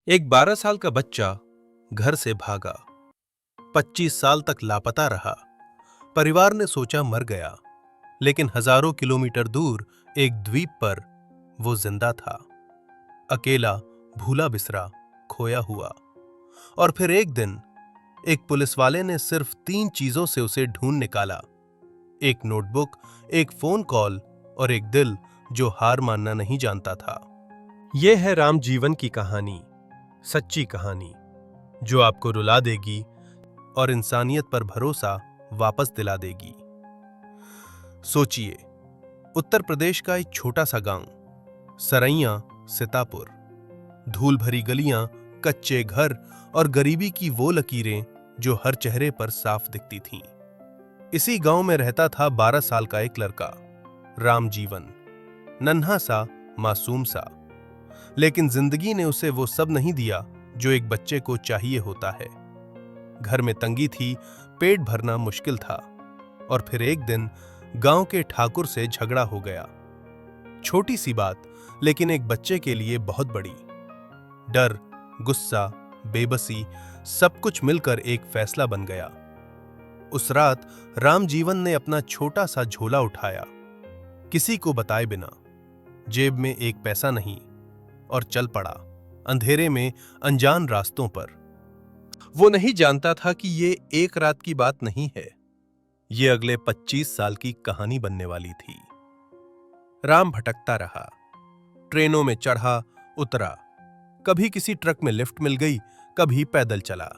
एक 12 साल का बच्चा घर से भागा, 25 साल तक लापता रहा। परिवार ने सोचा मर गया, लेकिन हजारों किलोमीटर दूर एक द्वीप पर वो जिंदा था, अकेला, भूला बिसरा, खोया हुआ। और फिर एक दिन एक पुलिस वाले ने सिर्फ 3 चीजों से उसे ढूंढ निकाला। एक नोटबुक, एक फोन कॉल और एक दिल जो हार मानना नहीं जानता था। यह है राम जीवन की कहानी, सच्ची कहानी जो आपको रुला देगी और इंसानियत पर भरोसा वापस दिला देगी। सोचिए, उत्तर प्रदेश का एक छोटा सा गांव, सरैया सीतापुर, धूल भरी गलियां, कच्चे घर और गरीबी की वो लकीरें जो हर चेहरे पर साफ दिखती थीं। इसी गांव में रहता था 12 साल का एक लड़का, राम जीवन, नन्हा सा, मासूम सा। लेकिन जिंदगी ने उसे वो सब नहीं दिया जो एक बच्चे को चाहिए होता है। घर में तंगी थी, पेट भरना मुश्किल था। और फिर एक दिन गांव के ठाकुर से झगड़ा हो गया। छोटी सी बात, लेकिन एक बच्चे के लिए बहुत बड़ी। डर, गुस्सा, बेबसी, सब कुछ मिलकर एक फैसला बन गया। उस रात राम जीवन ने अपना छोटा सा झोला उठाया, किसी को बताए बिना, जेब में एक पैसा नहीं, और चल पड़ा अंधेरे में अनजान रास्तों पर। वो नहीं जानता था कि ये एक रात की बात नहीं है, ये अगले 25 साल की कहानी बनने वाली थी। राम भटकता रहा, ट्रेनों में चढ़ा उतरा, कभी किसी ट्रक में लिफ्ट मिल गई, कभी पैदल चला।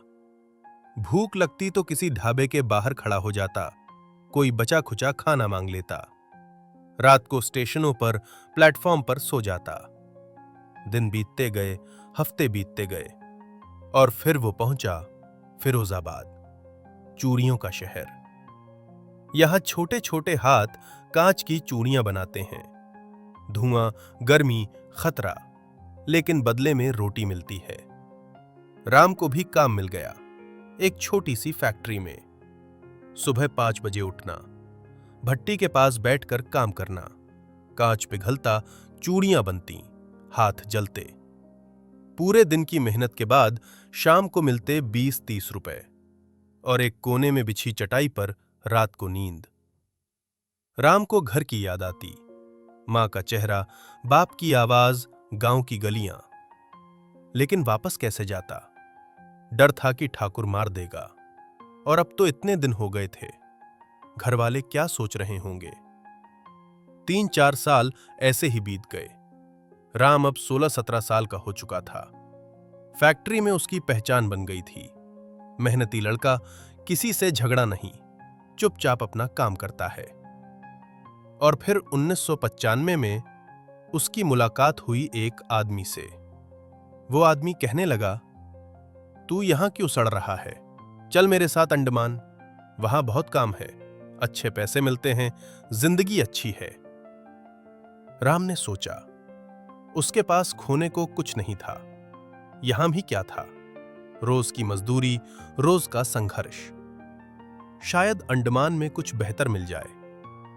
भूख लगती तो किसी ढाबे के बाहर खड़ा हो जाता, कोई बचा खुचा खाना मांग लेता। रात को स्टेशनों पर, प्लेटफॉर्म पर सो जाता। दिन बीतते गए, हफ्ते बीतते गए, और फिर वो पहुंचा फिरोजाबाद, चूड़ियों का शहर। यहां छोटे छोटे हाथ कांच की चूड़ियां बनाते हैं। धुआं, गर्मी, खतरा, लेकिन बदले में रोटी मिलती है। राम को भी काम मिल गया, एक छोटी सी फैक्ट्री में। सुबह 5 बजे उठना, भट्टी के पास बैठकर काम करना, कांच पिघलता, चूड़ियां बनती, हाथ जलते। पूरे दिन की मेहनत के बाद शाम को मिलते 20-30 रुपए, और एक कोने में बिछी चटाई पर रात को नींद। राम को घर की याद आती, मां का चेहरा, बाप की आवाज, गांव की गलियां। लेकिन वापस कैसे जाता? डर था कि ठाकुर मार देगा, और अब तो इतने दिन हो गए थे, घर वाले क्या सोच रहे होंगे। 3-4 साल ऐसे ही बीत गए। राम अब 16-17 साल का हो चुका था। फैक्ट्री में उसकी पहचान बन गई थी। मेहनती लड़का, किसी से झगड़ा नहीं, चुपचाप अपना काम करता है। और फिर 1995 में उसकी मुलाकात हुई एक आदमी से। वो आदमी कहने लगा, तू यहां क्यों सड़ रहा है? चल मेरे साथ अंडमान, वहां बहुत काम है, अच्छे पैसे मिलते हैं, जिंदगी अच्छी है। राम ने सोचा, उसके पास खोने को कुछ नहीं था। यहां भी क्या था? रोज की मजदूरी, रोज का संघर्ष। शायद अंडमान में कुछ बेहतर मिल जाए,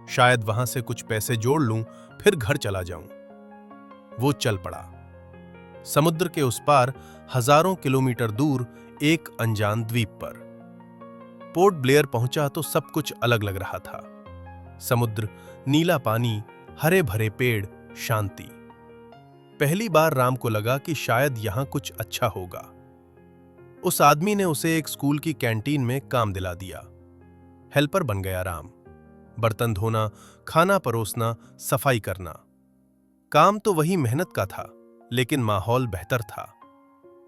शायद वहां से कुछ पैसे जोड़ लूं, फिर घर चला जाऊं। वो चल पड़ा। समुद्र के उस पार, हजारों किलोमीटर दूर, एक अनजान द्वीप पर। पोर्ट ब्लेयर पहुंचा तो सब कुछ अलग लग रहा था। समुद्र, नीला पानी, हरे भरे पेड़, शांति। पहली बार राम को लगा कि शायद यहां कुछ अच्छा होगा। उस आदमी ने उसे एक स्कूल की कैंटीन में काम दिला दिया। हेल्पर बन गया राम। बर्तन धोना, खाना परोसना, सफाई करना। काम तो वही मेहनत का था, लेकिन माहौल बेहतर था।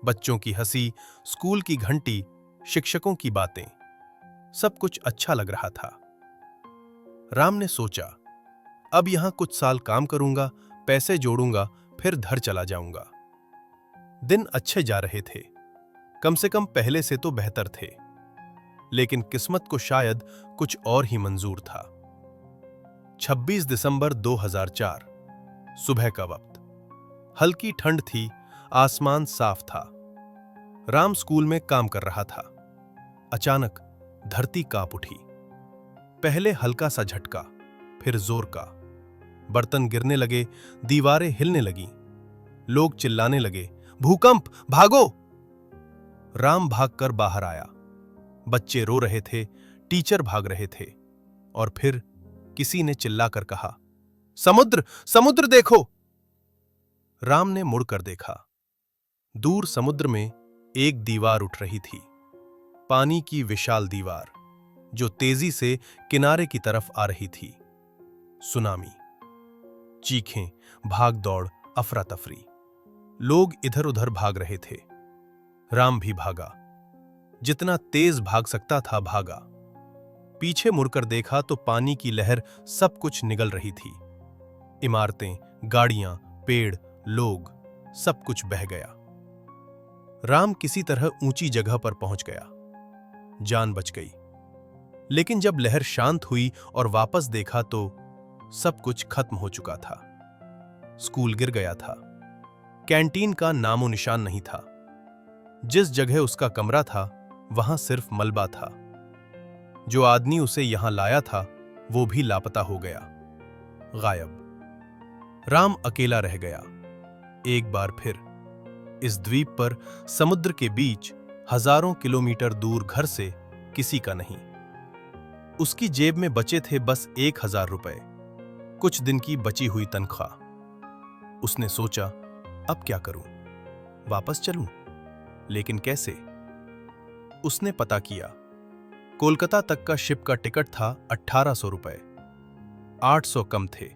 बच्चों की हंसी, स्कूल की घंटी, शिक्षकों की बातें, सब कुछ अच्छा लग रहा था। राम ने सोचा, अब यहां कुछ साल काम करूंगा, पैसे जोड़ूंगा, फिर घर चला जाऊंगा। दिन अच्छे जा रहे थे, कम से कम पहले से तो बेहतर थे। लेकिन किस्मत को शायद कुछ और ही मंजूर था। 26 दिसंबर 2004, सुबह का वक्त। हल्की ठंड थी, आसमान साफ था। राम स्कूल में काम कर रहा था। अचानक धरती कांप उठी। पहले हल्का सा झटका, फिर जोर का। बर्तन गिरने लगे, दीवारें हिलने लगीं, लोग चिल्लाने लगे, भूकंप, भागो! राम भागकर बाहर आया। बच्चे रो रहे थे, टीचर भाग रहे थे, और फिर किसी ने चिल्लाकर कहा, समुद्र, समुद्र देखो! राम ने मुड़कर देखा। दूर समुद्र में एक दीवार उठ रही थी, पानी की विशाल दीवार, जो तेजी से किनारे की तरफ आ रही थी। सुनामी। चीखें, भाग दौड़, अफरा तफरी। लोग इधर उधर भाग रहे थे। राम भी भागा, जितना तेज भाग सकता था भागा। पीछे मुड़कर देखा तो पानी की लहर सब कुछ निगल रही थी। इमारतें, गाड़ियां, पेड़, लोग, सब कुछ बह गया। राम किसी तरह ऊंची जगह पर पहुंच गया। जान बच गई। लेकिन जब लहर शांत हुई और वापस देखा तो सब कुछ खत्म हो चुका था। स्कूल गिर गया था। कैंटीन का नामो निशान नहीं था। जिस जगह उसका कमरा था वहां सिर्फ मलबा था। जो आदमी उसे यहां लाया था वो भी लापता हो गया, गायब। राम अकेला रह गया। एक बार फिर इस द्वीप पर, समुद्र के बीच, हजारों किलोमीटर दूर घर से किसी का नहीं। उसकी जेब में बचे थे बस 1000 रुपए, कुछ दिन की बची हुई तनख्वाह। उसने सोचा, अब क्या करूं? वापस चलूं? लेकिन कैसे? उसने पता किया। कोलकाता तक का शिप का टिकट था 1800 रुपए। 800 कम थे।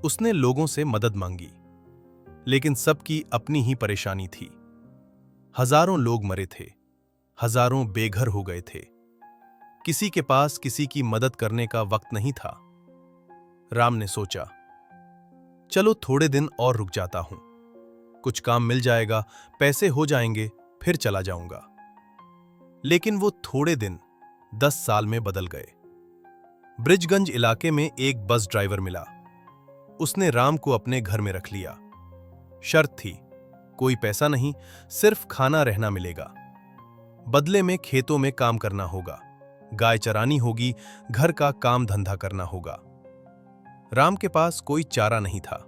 उसने लोगों से मदद मांगी, लेकिन सबकी अपनी ही परेशानी थी। हजारों लोग मरे थे, हजारों बेघर हो गए थे। किसी के पास किसी की मदद करने का वक्त नहीं था। राम ने सोचा, चलो थोड़े दिन और रुक जाता हूं, कुछ काम मिल जाएगा, पैसे हो जाएंगे, फिर चला जाऊंगा। लेकिन वो थोड़े दिन 10 साल में बदल गए। ब्रिजगंज इलाके में एक बस ड्राइवर मिला। उसने राम को अपने घर में रख लिया। शर्त थी, कोई पैसा नहीं, सिर्फ खाना रहना मिलेगा। बदले में खेतों में काम करना होगा, गाय चरानी होगी, घर का काम धंधा करना होगा। राम के पास कोई चारा नहीं था।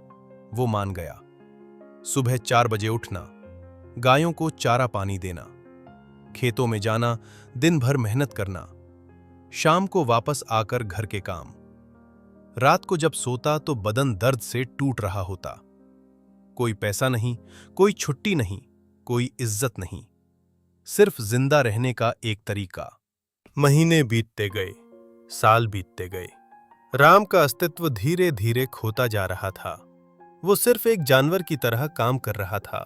वो मान गया। सुबह 4 बजे उठना, गायों को चारा पानी देना, खेतों में जाना, दिन भर मेहनत करना, शाम को वापस आकर घर के काम। रात को जब सोता तो बदन दर्द से टूट रहा होता। कोई पैसा नहीं, कोई छुट्टी नहीं, कोई इज्जत नहीं, सिर्फ जिंदा रहने का एक तरीका। महीने बीतते गए, साल बीतते गए। राम का अस्तित्व धीरे धीरे खोता जा रहा था। वो सिर्फ एक जानवर की तरह काम कर रहा था,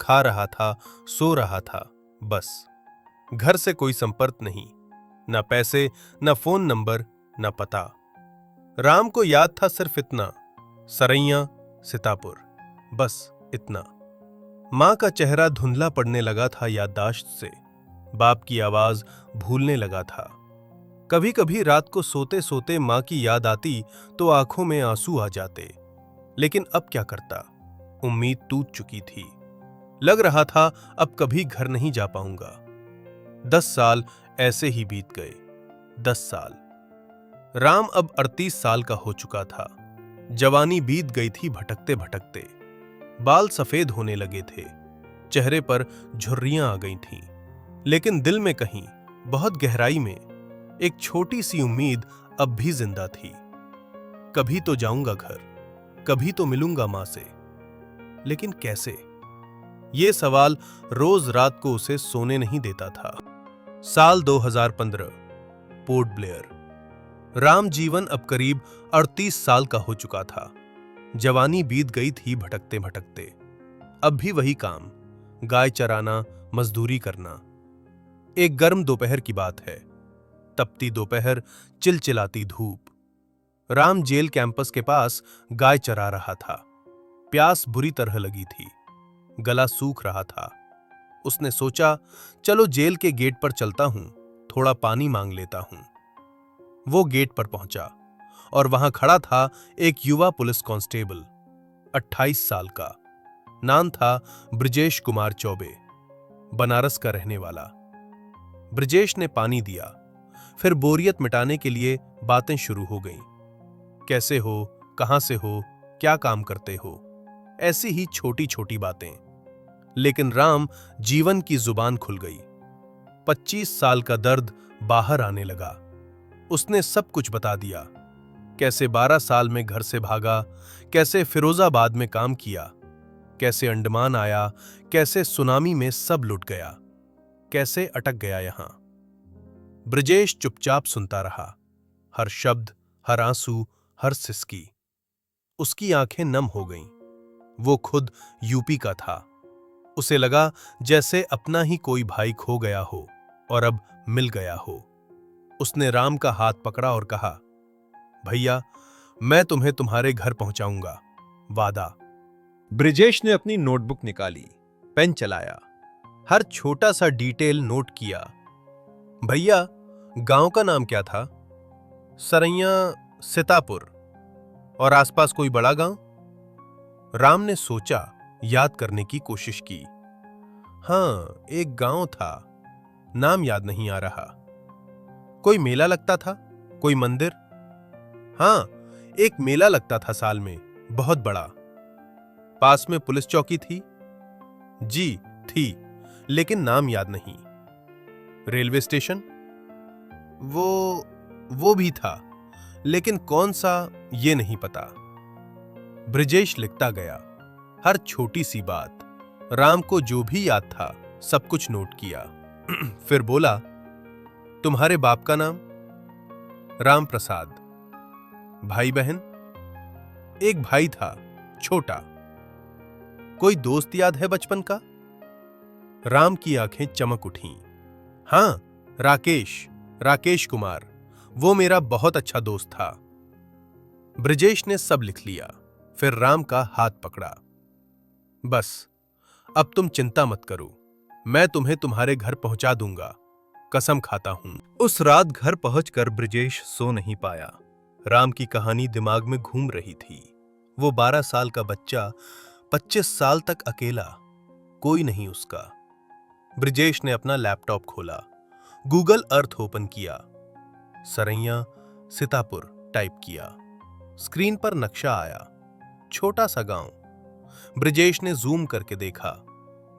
खा रहा था, सो रहा था, बस। घर से कोई संपर्क नहीं, न पैसे, न फोन नंबर, न पता। राम को याद था सिर्फ इतना, सरैया, सीतापुर, बस इतना। मां का चेहरा धुंधला पड़ने लगा था याददाश्त से। बाप की आवाज भूलने लगा था। कभी कभी रात को सोते सोते मां की याद आती तो आंखों में आंसू आ जाते। लेकिन अब क्या करता? उम्मीद टूट चुकी थी। लग रहा था अब कभी घर नहीं जा पाऊंगा। 10 साल ऐसे ही बीत गए। 10 साल। राम अब 38 साल का हो चुका था। जवानी बीत गई थी भटकते भटकते। बाल सफेद होने लगे थे, चेहरे पर झुर्रियां आ गई थीं। लेकिन दिल में कहीं, बहुत गहराई में, एक छोटी सी उम्मीद अब भी जिंदा थी। कभी तो जाऊंगा घर, कभी तो मिलूंगा मां से। लेकिन कैसे? ये सवाल रोज रात को उसे सोने नहीं देता था। साल 2015, पोर्ट ब्लेयर। राम जीवन अब करीब 38 साल का हो चुका था। जवानी बीत गई थी भटकते भटकते। अब भी वही काम, गाय चराना, मजदूरी करना। एक गर्म दोपहर की बात है। तपती दोपहर, चिलचिलाती धूप। राम जेल कैंपस के पास गाय चरा रहा था। प्यास बुरी तरह लगी थी, गला सूख रहा था। उसने सोचा, चलो जेल के गेट पर चलता हूं, थोड़ा पानी मांग लेता हूं। वो गेट पर पहुंचा और वहां खड़ा था एक युवा पुलिस कांस्टेबल, 28 साल का। नाम था ब्रिजेश कुमार चौबे, बनारस का रहने वाला। ब्रिजेश ने पानी दिया, फिर बोरियत मिटाने के लिए बातें शुरू हो गईं। कैसे हो, कहां से हो, क्या काम करते हो, ऐसी ही छोटी छोटी बातें। लेकिन राम जीवन की जुबान खुल गई। 25 साल का दर्द बाहर आने लगा। उसने सब कुछ बता दिया, कैसे 12 साल में घर से भागा, कैसे फिरोजाबाद में काम किया, कैसे अंडमान आया, कैसे सुनामी में सब लुट गया, कैसे अटक गया यहां। ब्रजेश चुपचाप सुनता रहा, हर शब्द, हर आंसू, हर सिसकी। उसकी आंखें नम हो गईं। वो खुद यूपी का था। उसे लगा जैसे अपना ही कोई भाई खो गया हो और अब मिल गया हो। उसने राम का हाथ पकड़ा और कहा, भैया, मैं तुम्हें तुम्हारे घर पहुंचाऊंगा, वादा। ब्रिजेश ने अपनी नोटबुक निकाली, पेन चलाया, हर छोटा सा डिटेल नोट किया। भैया, गांव का नाम क्या था? सरैया, सीतापुर। और आसपास कोई बड़ा गांव? राम ने सोचा, याद करने की कोशिश की। हां, एक गांव था, नाम याद नहीं आ रहा। कोई मेला लगता था? कोई मंदिर? हां, एक मेला लगता था साल में, बहुत बड़ा। पास में पुलिस चौकी थी? जी थी, लेकिन नाम याद नहीं। Railway station? वो भी था, लेकिन कौन सा ये नहीं पता। ब्रिजेश लिखता गया, हर छोटी सी बात। राम को जो भी याद था सब कुछ नोट किया। फिर बोला, तुम्हारे बाप का नाम? राम प्रसाद। भाई बहन? एक भाई था, छोटा। कोई दोस्त याद है बचपन का? राम की आंखें चमक उठीं। हां, राकेश कुमार, वो मेरा बहुत अच्छा दोस्त था। ब्रिजेश ने सब लिख लिया, फिर राम का हाथ पकड़ा। बस, अब तुम चिंता मत करो, मैं तुम्हें तुम्हारे घर पहुंचा दूंगा, कसम खाता हूं। उस रात घर पहुंचकर ब्रिजेश सो नहीं पाया। राम की कहानी दिमाग में घूम रही थी। वो 12 साल का बच्चा, 25 साल तक अकेला, कोई नहीं उसका। ब्रिजेश ने अपना लैपटॉप खोला, गूगल अर्थ ओपन किया, सरैया, सीतापुर टाइप किया। स्क्रीन पर नक्शा आया, छोटा सा गांव। ब्रिजेश ने जूम करके देखा,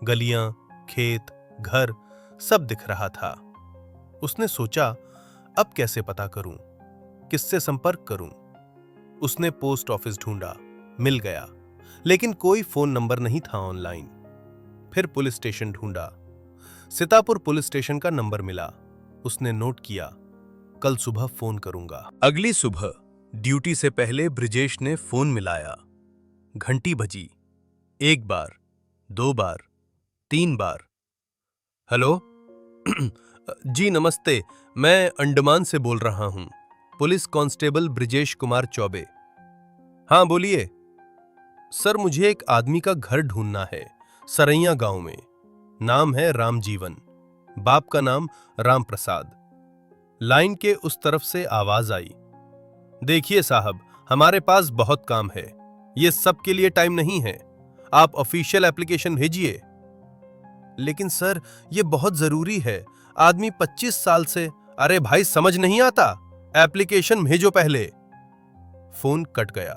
गलियां, खेत, घर सब दिख रहा था। उसने सोचा, अब कैसे पता करूं, किससे संपर्क करूं। उसने पोस्ट ऑफिस ढूंढा, मिल गया, लेकिन कोई फोन नंबर नहीं था ऑनलाइन। फिर पुलिस स्टेशन ढूंढा, सीतापुर पुलिस स्टेशन का नंबर मिला। उसने नोट किया, कल सुबह फोन करूंगा। अगली सुबह ड्यूटी से पहले ब्रिजेश ने फोन मिलाया। घंटी बजी, 1 बार, 2 बार, 3 बार। हेलो। जी नमस्ते, मैं अंडमान से बोल रहा हूं, पुलिस कांस्टेबल ब्रिजेश कुमार चौबे। हां बोलिए। सर, मुझे एक आदमी का घर ढूंढना है, सरैया गांव में। नाम है रामजीवन, बाप का नाम राम प्रसाद। लाइन के उस तरफ से आवाज आई, देखिए साहब, हमारे पास बहुत काम है, ये सब के लिए टाइम नहीं है, आप ऑफिशियल एप्लीकेशन भेजिए। लेकिन सर, ये बहुत जरूरी है, आदमी 25 साल से। अरे भाई, समझ नहीं आता, एप्लीकेशन भेजो पहले। फोन कट गया।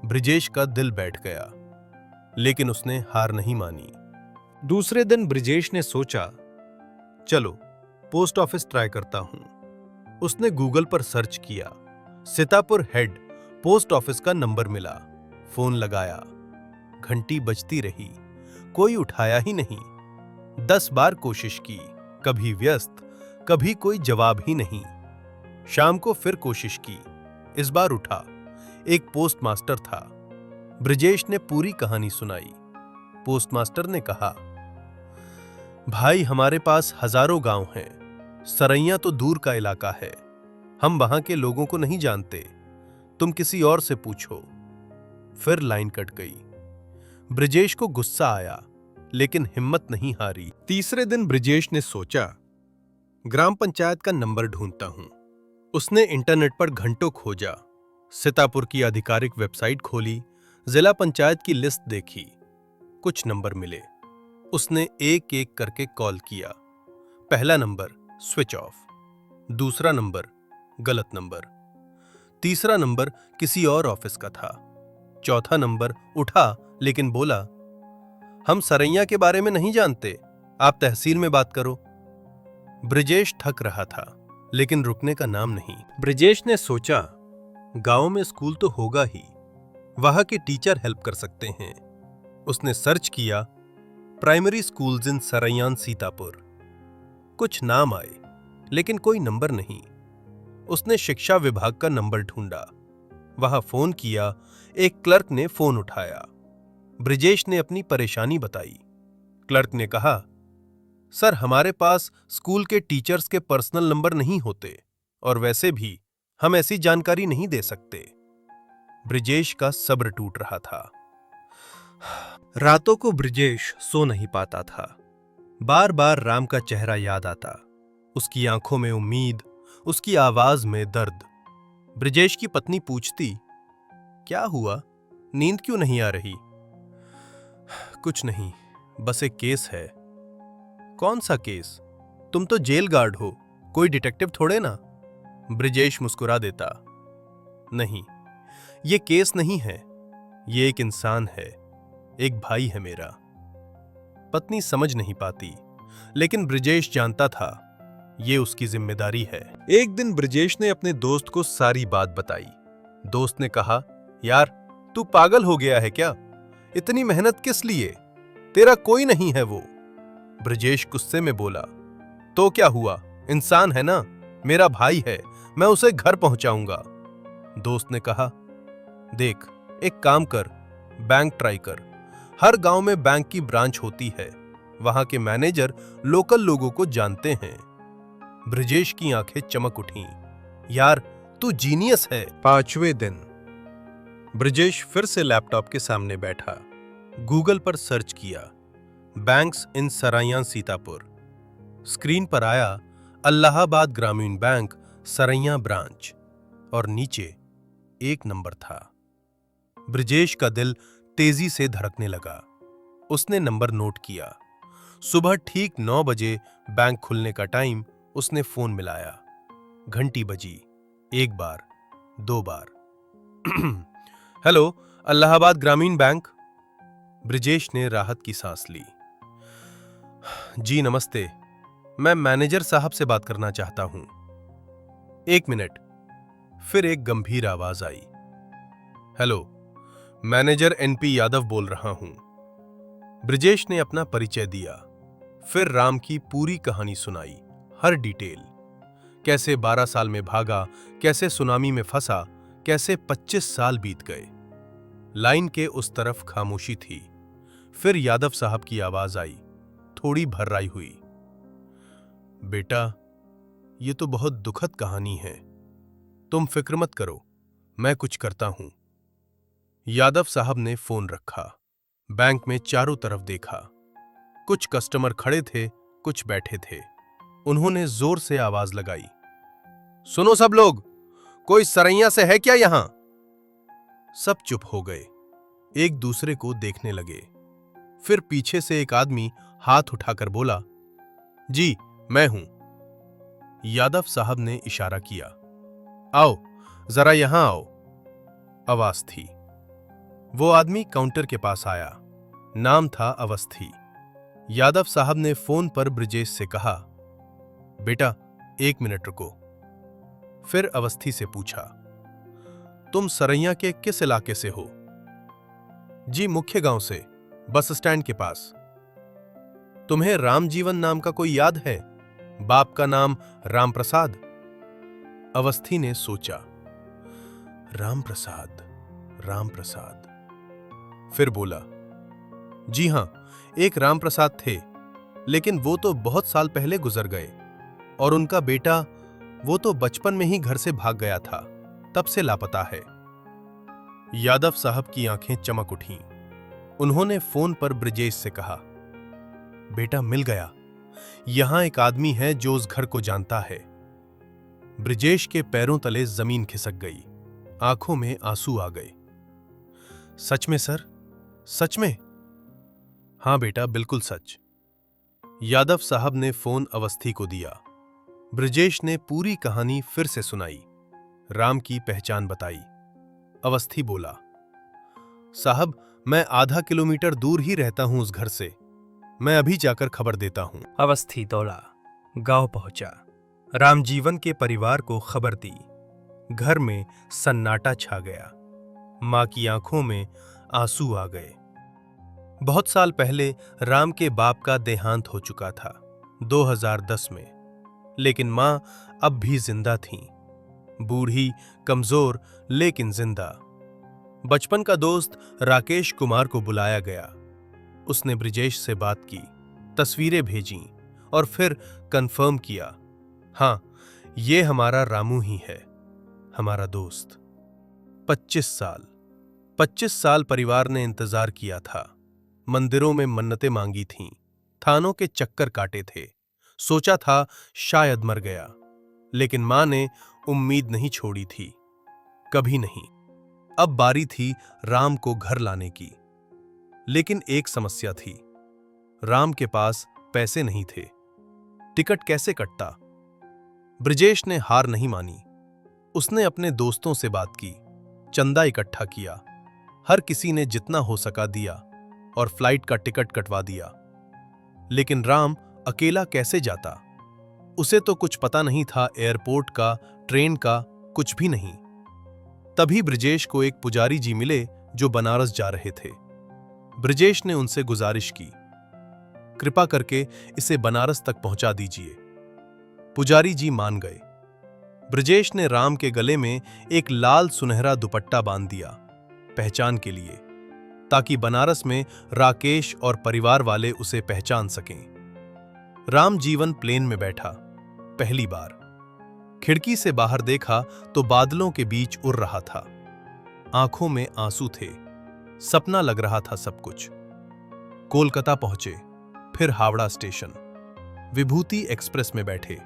ब्रिजेश का दिल बैठ गया, लेकिन उसने हार नहीं मानी। दूसरे दिन ब्रिजेश ने सोचा, चलो पोस्ट ऑफिस ट्राई करता हूं। उसने गूगल पर सर्च किया, सीतापुर हेड पोस्ट ऑफिस का नंबर मिला। फोन लगाया, घंटी बजती रही, कोई उठाया ही नहीं। 10 बार कोशिश की, कभी व्यस्त, कभी कोई जवाब ही नहीं। शाम को फिर कोशिश की, इस बार उठा, एक पोस्ट मास्टर था। ब्रिजेश ने पूरी कहानी सुनाई। पोस्ट मास्टर ने कहा, भाई, हमारे पास हजारों गांव हैं, सरैया तो दूर का इलाका है, हम वहां के लोगों को नहीं जानते, तुम किसी और से पूछो। फिर लाइन कट गई। ब्रिजेश को गुस्सा आया, लेकिन हिम्मत नहीं हारी। तीसरे दिन ब्रिजेश ने सोचा, ग्राम पंचायत का नंबर ढूंढता हूं। उसने इंटरनेट पर घंटों खोजा, सीतापुर की आधिकारिक वेबसाइट खोली, जिला पंचायत की लिस्ट देखी, कुछ नंबर मिले। उसने एक एक करके कॉल किया। पहला नंबर स्विच ऑफ, दूसरा नंबर गलत नंबर, तीसरा नंबर किसी और ऑफिस का था, चौथा नंबर उठा लेकिन बोला, हम सरैया के बारे में नहीं जानते, आप तहसील में बात करो। ब्रिजेश थक रहा था, लेकिन रुकने का नाम नहीं। ब्रिजेश ने सोचा, गांव में स्कूल तो होगा ही, वहां के टीचर हेल्प कर सकते हैं। उसने सर्च किया, प्राइमरी स्कूल्स इन सरैयान सीतापुर। कुछ नाम आए, लेकिन कोई नंबर नहीं। उसने शिक्षा विभाग का नंबर ढूंढा, वहां फोन किया। एक क्लर्क ने फोन उठाया। ब्रिजेश ने अपनी परेशानी बताई। क्लर्क ने कहा, सर, हमारे पास स्कूल के टीचर्स के पर्सनल नंबर नहीं होते, और वैसे भी हम ऐसी जानकारी नहीं दे सकते। ब्रिजेश का सब्र टूट रहा था। रातों को ब्रिजेश सो नहीं पाता था। बार बार राम का चेहरा याद आता, उसकी आंखों में उम्मीद, उसकी आवाज में दर्द। ब्रिजेश की पत्नी पूछती, क्या हुआ, नींद क्यों नहीं आ रही? कुछ नहीं, बस एक केस है। कौन सा केस? तुम तो जेल गार्ड हो, कोई डिटेक्टिव थोड़े ना। ब्रिजेश मुस्कुरा देता, नहीं, ये केस नहीं है, ये एक इंसान है, एक भाई है मेरा। पत्नी समझ नहीं पाती, लेकिन ब्रिजेश जानता था ये उसकी जिम्मेदारी है। एक दिन ब्रिजेश ने अपने दोस्त को सारी बात बताई। दोस्त ने कहा, यार, तू पागल हो गया है क्या? इतनी मेहनत किस लिए? तेरा कोई नहीं है वो। ब्रिजेश गुस्से में बोला, तो क्या हुआ, इंसान है ना, मेरा भाई है, मैं उसे घर पहुंचाऊंगा। दोस्त ने कहा, देख, एक काम कर, बैंक ट्राई कर। हर गांव में बैंक की ब्रांच होती है, वहां के मैनेजर लोकल लोगों को जानते हैं। ब्रिजेश की आंखें चमक उठीं। यार, तू जीनियस है। 5वें दिन ब्रिजेश फिर से लैपटॉप के सामने बैठा। गूगल पर सर्च किया, banks in Saraiya Sitapur. Screen पर आया इलाहाबाद ग्रामीण बैंक, सरैया ब्रांच, और नीचे एक नंबर था। ब्रिजेश का दिल तेजी से धड़कने लगा। उसने नंबर नोट किया। सुबह ठीक 9 बजे बैंक खुलने का टाइम। उसने फोन मिलाया। घंटी बजी, एक बार, 2 बार। हेलो, इलाहाबाद ग्रामीण बैंक। ब्रिजेश ने राहत की सांस ली। जी नमस्ते, मैं मैनेजर साहब से बात करना चाहता हूं। 1 मिनट। फिर एक गंभीर आवाज आई, हेलो, मैनेजर एनपी यादव बोल रहा हूं। ब्रिजेश ने अपना परिचय दिया, फिर राम की पूरी कहानी सुनाई, हर डिटेल। कैसे 12 साल में भागा, कैसे सुनामी में फंसा, कैसे 25 साल बीत गए। लाइन के उस तरफ खामोशी थी। फिर यादव साहब की आवाज आई, थोड़ी भर्राई हुई, बेटा, ये तो बहुत दुखद कहानी है, तुम फिक्र मत करो, मैं कुछ करता हूं। यादव साहब ने फोन रखा। बैंक में चारों तरफ देखा। कुछ कस्टमर खड़े थे, कुछ बैठे थे। उन्होंने जोर से आवाज लगाई, सुनो सब लोग, कोई सरैया से है क्या यहां? सब चुप हो गए, एक दूसरे को देखने लगे। फिर पीछे से एक आदमी हाथ उठाकर बोला, जी मैं हूं। यादव साहब ने इशारा किया, आओ, जरा यहां आओ। आवाज थी। वो आदमी काउंटर के पास आया। नाम था अवस्थी। यादव साहब ने फोन पर ब्रिजेश से कहा, बेटा 1 मिनट रुको। फिर अवस्थी से पूछा, तुम सरैया के किस इलाके से हो? जी मुख्य गांव से, बस स्टैंड के पास। तुम्हें रामजीवन नाम का कोई याद है? बाप का नाम राम प्रसाद। अवस्थी ने सोचा, राम प्रसाद, राम प्रसाद। फिर बोला, जी हां, एक राम प्रसाद थे, लेकिन वो तो बहुत साल पहले गुजर गए, और उनका बेटा, वो तो बचपन में ही घर से भाग गया था, तब से लापता है। यादव साहब की आंखें चमक उठीं। उन्होंने फोन पर ब्रिजेश से कहा, बेटा मिल गया, यहां एक आदमी है जो उस घर को जानता है। ब्रिजेश के पैरों तले जमीन खिसक गई, आंखों में आंसू आ गए। सच में सर, सच में? हां बेटा, बिल्कुल सच। यादव साहब ने फोन अवस्थी को दिया। ब्रिजेश ने पूरी कहानी फिर से सुनाई, राम की पहचान बताई। अवस्थी बोला, साहब, मैं आधा किलोमीटर दूर ही रहता हूं उस घर से। मैं अभी जाकर खबर देता हूं। अवस्थी दौड़ा, गांव पहुंचा। रामजीवन के परिवार को खबर दी। घर में सन्नाटा छा गया। मां की आंखों में आंसू आ गए। बहुत साल पहले राम के बाप का देहांत हो चुका था, 2010 में। लेकिन मां अब भी जिंदा थीं। बूढ़ी, कमजोर, लेकिन जिंदा। बचपन का दोस्त राकेश कुमार को बुलाया गया। उसने ब्रिजेश से बात की, तस्वीरें भेजीं और फिर कंफर्म किया, हाँ, ये हमारा रामू ही है, हमारा दोस्त। 25 साल परिवार ने इंतजार किया था। मंदिरों में मन्नतें मांगी थीं, थानों के चक्कर काटे थे, सोचा था शायद मर गया। लेकिन मां ने उम्मीद नहीं छोड़ी थी, कभी नहीं। अब बारी थी राम को घर लाने की। लेकिन एक समस्या थी, राम के पास पैसे नहीं थे। टिकट कैसे कटता? ब्रिजेश ने हार नहीं मानी। उसने अपने दोस्तों से बात की, चंदा इकट्ठा किया। हर किसी ने जितना हो सका दिया और फ्लाइट का टिकट कटवा दिया। लेकिन राम अकेला कैसे जाता? उसे तो कुछ पता नहीं था, एयरपोर्ट का, ट्रेन का, कुछ भी नहीं। तभी ब्रिजेश को एक पुजारी जी मिले जो बनारस जा रहे थे। ब्रिजेश ने उनसे गुजारिश की, कृपा करके इसे बनारस तक पहुंचा दीजिए। पुजारी जी मान गए। ब्रिजेश ने राम के गले में एक लाल सुनहरा दुपट्टा बांध दिया, पहचान के लिए, ताकि बनारस में राकेश और परिवार वाले उसे पहचान सकें। राम जीवन प्लेन में बैठा, पहली बार। खिड़की से बाहर देखा तो बादलों के बीच उड़ रहा था। आंखों में आंसू थे, सपना लग रहा था सब कुछ। कोलकाता पहुंचे, फिर हावड़ा स्टेशन। विभूति एक्सप्रेस में बैठे।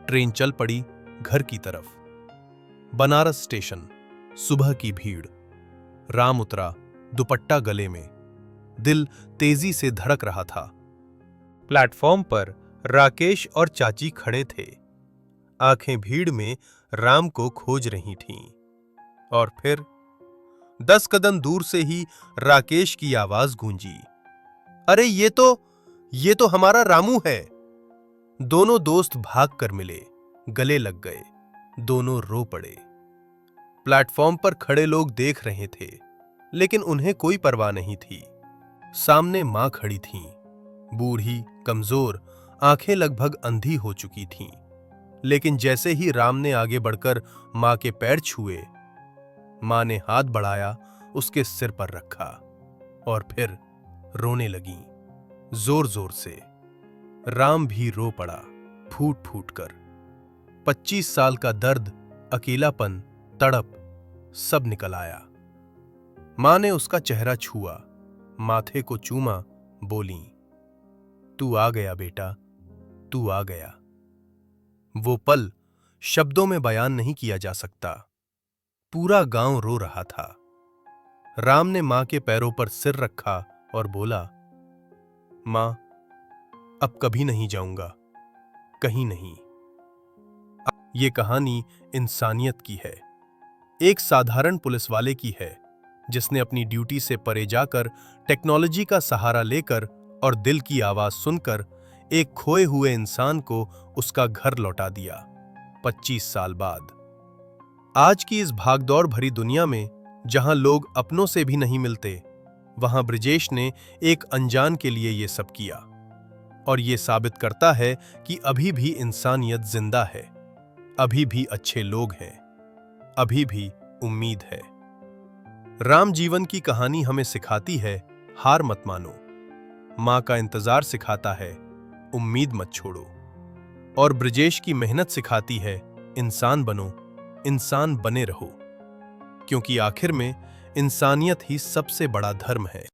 ट्रेन चल पड़ी घर की तरफ। बनारस स्टेशन, सुबह की भीड़। राम उतरा, दुपट्टा गले में। दिल तेजी से धड़क रहा था। प्लेटफॉर्म पर राकेश और चाची खड़े थे। आंखें भीड़ में राम को खोज रही थीं। और फिर 10 कदम दूर से ही राकेश की आवाज गूंजी, अरे ये तो हमारा रामू है। दोनों दोस्त भाग कर मिले, गले लग गए, दोनों रो पड़े। प्लेटफॉर्म पर खड़े लोग देख रहे थे, लेकिन उन्हें कोई परवाह नहीं थी। सामने मां खड़ी थीं, बूढ़ी, कमजोर, आंखें लगभग अंधी हो चुकी थीं। लेकिन जैसे ही राम ने आगे बढ़कर मां के पैर छुए, मां ने हाथ बढ़ाया, उसके सिर पर रखा और फिर रोने लगीं, जोर जोर से। राम भी रो पड़ा, फूट फूट कर। 25 साल का दर्द, अकेलापन, तड़प, सब निकल आया। मां ने उसका चेहरा छुआ, माथे को चूमा, बोली, तू आ गया बेटा, तू आ गया। वो पल शब्दों में बयान नहीं किया जा सकता। पूरा गांव रो रहा था। राम ने मां के पैरों पर सिर रखा और बोला, मां, अब कभी नहीं जाऊंगा, कहीं नहीं। ये कहानी इंसानियत की है। एक साधारण पुलिस वाले की है, जिसने अपनी ड्यूटी से परे जाकर, टेक्नोलॉजी का सहारा लेकर और दिल की आवाज सुनकर एक खोए हुए इंसान को उसका घर लौटा दिया, 25 साल बाद। आज की इस भागदौड़ भरी दुनिया में, जहां लोग अपनों से भी नहीं मिलते, वहां ब्रिजेश ने एक अनजान के लिए ये सब किया। और ये साबित करता है कि अभी भी इंसानियत जिंदा है, अभी भी अच्छे लोग हैं, अभी भी उम्मीद है। राम जीवन की कहानी हमें सिखाती है, हार मत मानो। मां का इंतजार सिखाता है, उम्मीद मत छोड़ो। और ब्रिजेश की मेहनत सिखाती है, इंसान बनो, इंसान बने रहो। क्योंकि आखिर में इंसानियत ही सबसे बड़ा धर्म है।